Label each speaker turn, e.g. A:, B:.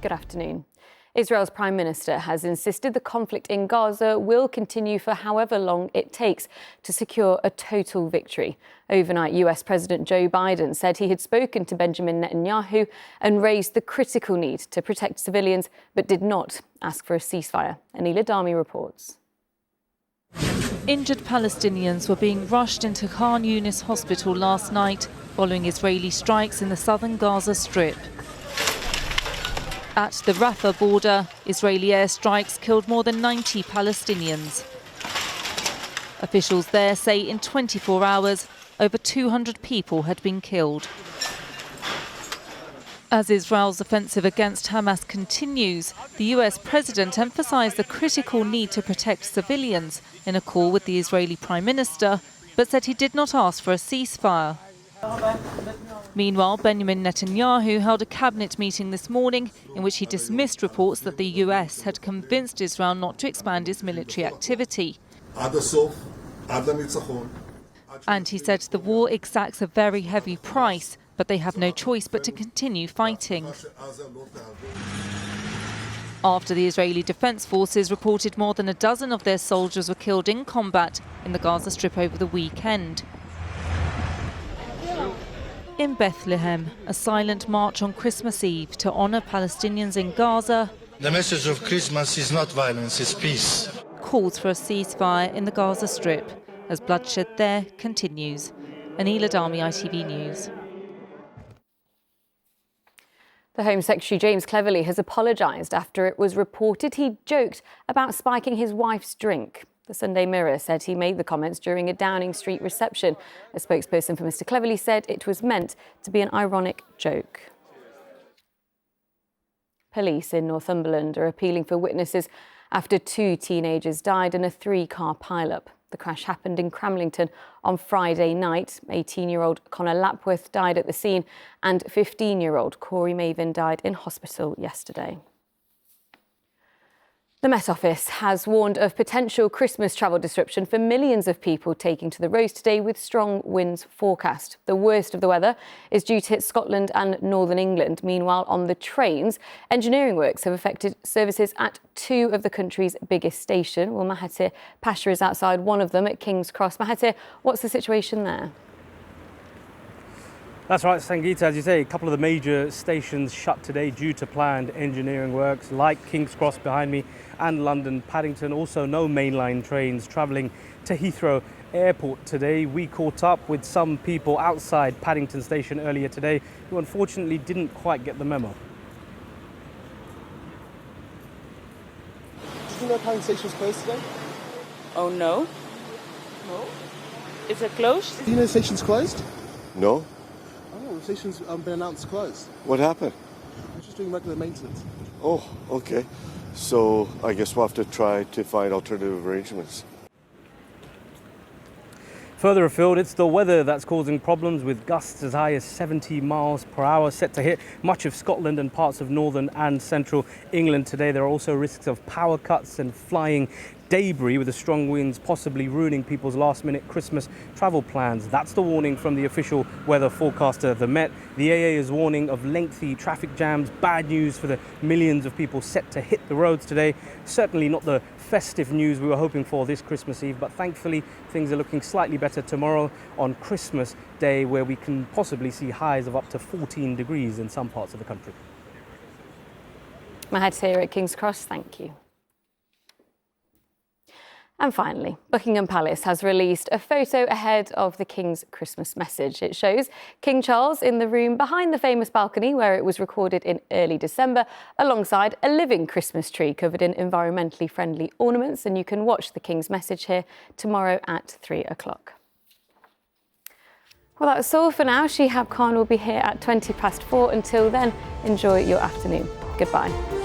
A: Good afternoon. Israel's Prime Minister has insisted the conflict in Gaza will continue for however long it takes to secure a total victory. Overnight, US President Joe Biden said he had spoken to Benjamin Netanyahu and raised the critical need to protect civilians, but did not ask for a ceasefire. Anila Dami reports.
B: Injured Palestinians were being rushed into Khan Yunis hospital last night following Israeli strikes in the southern Gaza Strip. At the Rafah border, Israeli airstrikes killed more than 90 Palestinians. Officials there say in 24 hours, over 200 people had been killed. As Israel's offensive against Hamas continues, the US president emphasized the critical need to protect civilians in a call with the Israeli Prime Minister, but said he did not ask for a ceasefire. Meanwhile, Benjamin Netanyahu held a cabinet meeting this morning in which he dismissed reports that the US had convinced Israel not to expand its military activity. And he said the war exacts a very heavy price, but they have no choice but to continue fighting. After the Israeli Defense Forces reported more than a dozen of their soldiers were killed in combat in the Gaza Strip over the weekend. In Bethlehem, a silent march on Christmas Eve to honour Palestinians in Gaza.
C: The message of Christmas is not violence, it's peace.
B: Calls for a ceasefire in the Gaza Strip as bloodshed there continues. Anila Dami, ITV News.
A: The Home Secretary James Cleverly has apologised after it was reported he joked about spiking his wife's drink. The Sunday Mirror said he made the comments during a Downing Street reception. A spokesperson for Mr Cleverly said it was meant to be an ironic joke. Police in Northumberland are appealing for witnesses after 2 teenagers died in a 3-car pile-up. The crash happened in Cramlington on Friday night. 18-year-old Connor Lapworth died at the scene and 15-year-old Corey Maven died in hospital yesterday. The Met Office has warned of potential Christmas travel disruption for millions of people taking to the roads today with strong winds forecast. The worst of the weather is due to hit Scotland and northern England. Meanwhile, on the trains, engineering works have affected services at 2 of the country's biggest stations. Well, Mahathir Pasha is outside one of them at King's Cross. Mahathir, what's the situation there?
D: That's right, Sangeeta. As you say, a couple of the major stations shut today due to planned engineering works, like King's Cross behind me and London Paddington. Also, no mainline trains travelling to Heathrow Airport today. We caught up with some people outside Paddington Station earlier today who unfortunately didn't quite get the memo.
E: Did you know Paddington Station was closed today?
F: Oh, no. No? Is it closed?
E: Do you know the station's closed?
G: No.
E: The station's been announced closed.
G: What happened?
E: It's just doing regular maintenance.
G: Oh, okay. So I guess we'll have to try to find alternative arrangements.
D: Further afield, it's the weather that's causing problems, with gusts as high as 70 miles per hour set to hit much of Scotland and parts of northern and central England today. There are also risks of power cuts and flying debris, with the strong winds possibly ruining people's last-minute Christmas travel plans. That's the warning from the official weather forecaster, the Met. The AA is warning of lengthy traffic jams. Bad news for the millions of people set to hit the roads today. Certainly not the festive news we were hoping for this Christmas Eve, but thankfully things are looking slightly better tomorrow on Christmas Day, where we can possibly see highs of up to 14 degrees in some parts of the country.
A: Mahathir at King's Cross, thank you. And finally, Buckingham Palace has released a photo ahead of the King's Christmas message. It shows King Charles in the room behind the famous balcony where it was recorded in early December, alongside a living Christmas tree covered in environmentally friendly ornaments. And you can watch the King's message here tomorrow at 3 o'clock. Well, that's all for now. Shihab Khan will be here at 4:20. Until then, enjoy your afternoon. Goodbye.